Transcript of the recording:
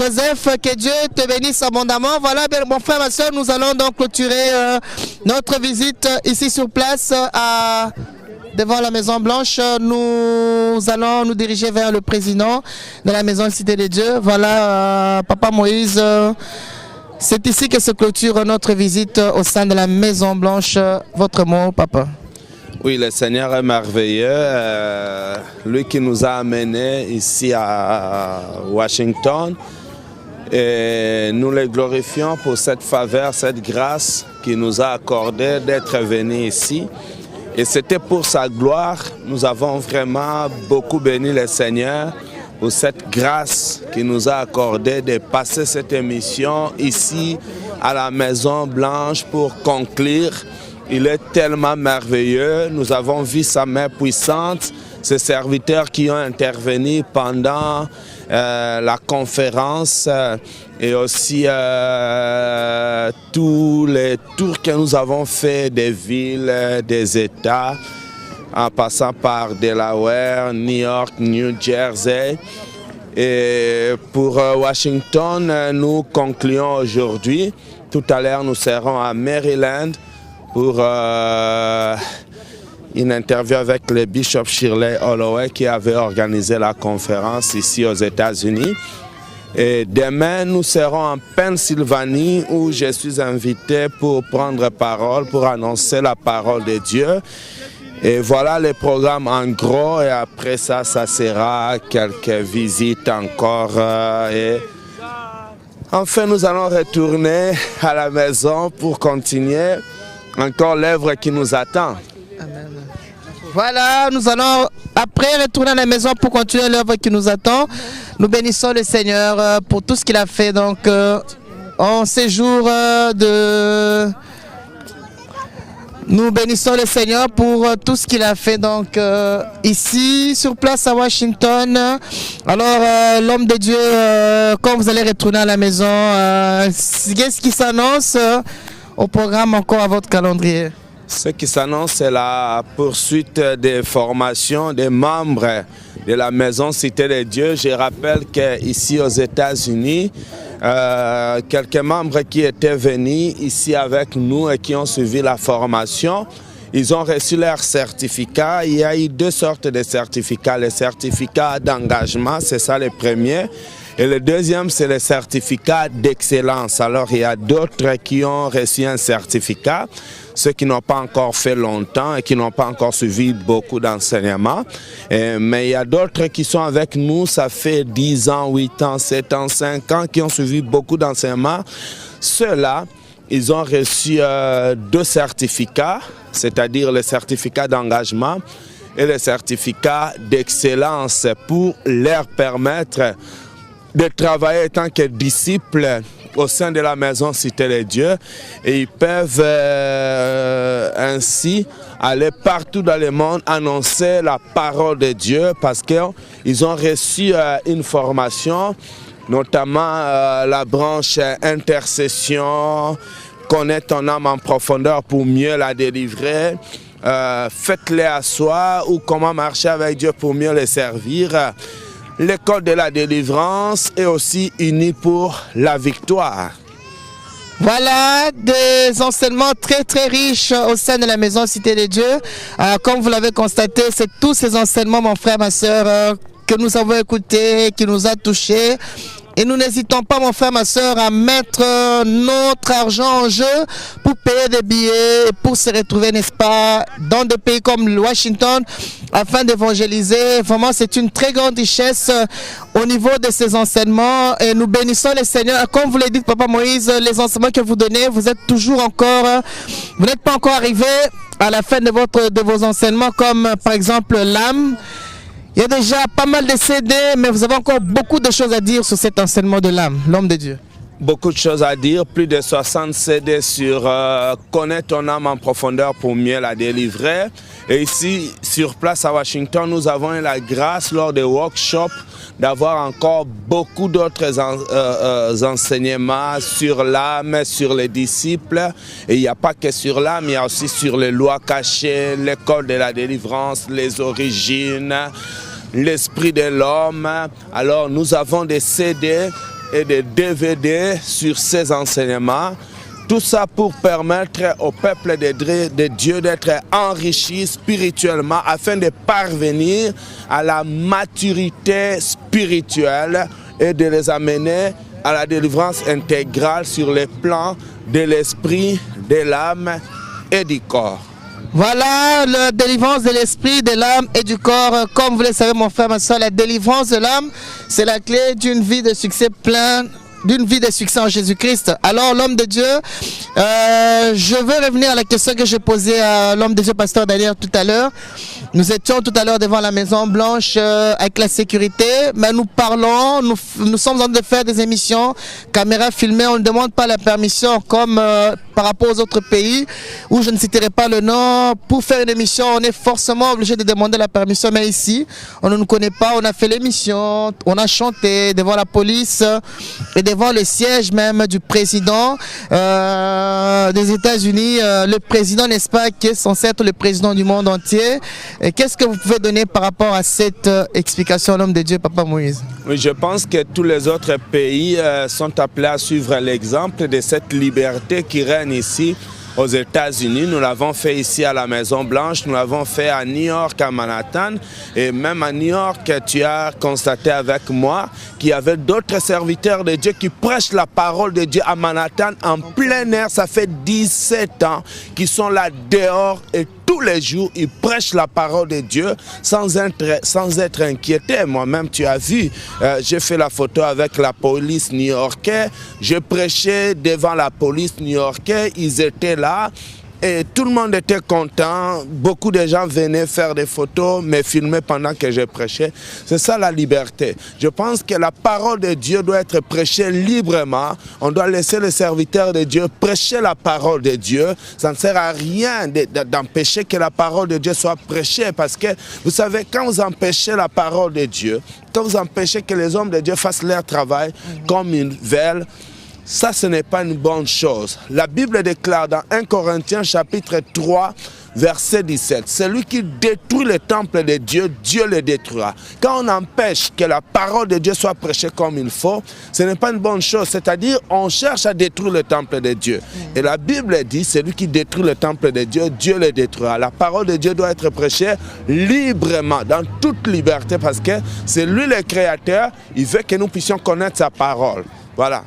Joseph, que Dieu te bénisse abondamment. Voilà, mon frère, ma soeur, nous allons donc clôturer notre visite ici sur place devant la Maison Blanche. Nous allons nous diriger vers le président de la Maison Cité des Dieux. Voilà, Papa Moïse, c'est ici que se clôture notre visite au sein de la Maison Blanche. Votre mot, Papa? Oui, le Seigneur est merveilleux. Lui qui nous a amenés ici à Washington. Et nous le glorifions pour cette faveur, cette grâce qu'il nous a accordée d'être venus ici. Et c'était pour sa gloire. Nous avons vraiment beaucoup béni le Seigneur pour cette grâce qu'il nous a accordée de passer cette émission ici à la Maison Blanche pour conclure. Il est tellement merveilleux. Nous avons vu sa main puissante, ces serviteurs qui ont intervenu pendant la conférence et aussi tous les tours que nous avons faits des villes, des États, en passant par Delaware, New York, New Jersey. Et pour Washington, nous concluons aujourd'hui. Tout à l'heure, nous serons à Maryland pour une interview avec le bishop Shirley Holloway qui avait organisé la conférence ici aux États-Unis. Et demain, nous serons en Pennsylvanie où je suis invité pour prendre parole, pour annoncer la parole de Dieu. Et voilà le programme en gros. Et après ça, ça sera quelques visites encore. Et enfin, nous allons retourner à la maison pour continuer encore l'œuvre qui nous attend. Amen. Voilà, nous allons après retourner à la maison pour continuer l'œuvre qui nous attend. Nous bénissons le Seigneur pour tout ce qu'il a fait donc en ces jours de... Nous bénissons le Seigneur pour tout ce qu'il a fait donc ici sur place à Washington. Alors l'homme de Dieu, quand vous allez retourner à la maison, qu'est-ce qui s'annonce au programme encore à votre calendrier? Ce qui s'annonce, c'est la poursuite des formations des membres de la Maison Cité des Dieux. Je rappelle qu'ici aux États-Unis, quelques membres qui étaient venus ici avec nous et qui ont suivi la formation, ils ont reçu leur certificat. Il y a eu deux sortes de certificats. Le certificat d'engagement, c'est ça le premier. Et le deuxième, c'est le certificat d'excellence. Alors, il y a d'autres qui ont reçu un certificat, ceux qui n'ont pas encore fait longtemps et qui n'ont pas encore suivi beaucoup d'enseignements. Mais il y a d'autres qui sont avec nous, ça fait 10 ans, 8 ans, 7 ans, 5 ans, qui ont suivi beaucoup d'enseignements. Ceux-là, ils ont reçu deux certificats, c'est-à-dire le certificat d'engagement et le certificat d'excellence pour leur permettre de travailler en tant que disciples au sein de la Maison Cité des Dieux et ils peuvent ainsi aller partout dans le monde annoncer la parole de Dieu parce qu'ils ont reçu une formation, notamment la branche intercession, connaître ton âme en profondeur pour mieux la délivrer, faites-les à soi ou comment marcher avec Dieu pour mieux les servir. L'école de la délivrance est aussi unie pour la victoire. Voilà des enseignements très très riches au sein de la Maison Cité des Dieux. Comme vous l'avez constaté, c'est tous ces enseignements, mon frère, ma soeur, que nous avons écoutés, qui nous a touchés. Et nous n'hésitons pas, mon frère, ma soeur, à mettre notre argent en jeu pour payer des billets, pour se retrouver, n'est-ce pas, dans des pays comme le Washington, afin d'évangéliser. Vraiment, c'est une très grande richesse au niveau de ces enseignements. Et nous bénissons le Seigneur. Comme vous l'avez dit, Papa Moïse, les enseignements que vous donnez, vous êtes toujours encore, vous n'êtes pas encore arrivé à la fin de vos enseignements, comme par exemple l'âme. Il y a déjà pas mal de CD, mais vous avez encore beaucoup de choses à dire sur cet enseignement de l'âme, l'homme de Dieu. Beaucoup de choses à dire, plus de 60 CD sur connaître ton âme en profondeur pour mieux la délivrer. Et ici, sur place à Washington, nous avons eu la grâce lors des workshops d'avoir encore beaucoup d'autres enseignements sur l'âme, sur les disciples. Et il n'y a pas que sur l'âme, il y a aussi sur les lois cachées, l'école de la délivrance, les origines, l'esprit de l'homme. Alors nous avons des CD et des DVD sur ces enseignements. Tout ça pour permettre au peuple de Dieu d'être enrichi spirituellement afin de parvenir à la maturité spirituelle et de les amener à la délivrance intégrale sur les plans de l'esprit, de l'âme et du corps. Voilà la délivrance de l'esprit, de l'âme et du corps. Comme vous le savez, mon frère, ma soeur, la délivrance de l'âme, c'est la clé d'une vie de succès plein, d'une vie de succès en Jésus-Christ. Alors, l'homme de Dieu, je veux revenir à la question que j'ai posée à l'homme de Dieu, pasteur Daniel, tout à l'heure. Nous étions tout à l'heure devant la Maison Blanche avec la sécurité, mais nous parlons, nous sommes en train de faire des émissions, caméra filmée, on ne demande pas la permission comme par rapport aux autres pays où je ne citerai pas le nom. Pour faire une émission, on est forcément obligé de demander la permission, mais ici, on ne nous connaît pas, on a fait l'émission, on a chanté devant la police et devant le siège même du président des États-Unis, le président, n'est-ce pas, qui est censé être le président du monde entier. Qu'est-ce que vous pouvez donner par rapport à cette explication, l'homme de Dieu, Papa Moïse? Oui, je pense que tous les autres pays sont appelés à suivre l'exemple de cette liberté qui règne ici aux États-Unis. Nous l'avons fait ici à la Maison Blanche, nous l'avons fait à New York, à Manhattan, et même à New York, tu as constaté avec moi qu'il y avait d'autres serviteurs de Dieu qui prêchent la parole de Dieu à Manhattan en plein air. Ça fait 17 ans qu'ils sont là dehors et tous les jours, ils prêchent la parole de Dieu sans être inquiétés. Moi-même, tu as vu, j'ai fait la photo avec la police new-yorkaise. Je prêchais devant la police new-yorkaise. Ils étaient là. Et tout le monde était content. Beaucoup de gens venaient faire des photos, me filmer pendant que je prêchais. C'est ça la liberté. Je pense que la parole de Dieu doit être prêchée librement. On doit laisser les serviteurs de Dieu prêcher la parole de Dieu. Ça ne sert à rien d'empêcher que la parole de Dieu soit prêchée. Parce que, vous savez, quand vous empêchez la parole de Dieu, quand vous empêchez que les hommes de Dieu fassent leur travail comme ils veulent, ça, ce n'est pas une bonne chose. La Bible déclare dans 1 Corinthiens chapitre 3, verset 17, « Celui qui détruit le temple de Dieu, Dieu le détruira. » Quand on empêche que la parole de Dieu soit prêchée comme il faut, ce n'est pas une bonne chose. C'est-à-dire, on cherche à détruire le temple de Dieu. Et la Bible dit, celui qui détruit le temple de Dieu, Dieu le détruira. La parole de Dieu doit être prêchée librement, dans toute liberté, parce que c'est lui le Créateur. Il veut que nous puissions connaître sa parole. Voilà.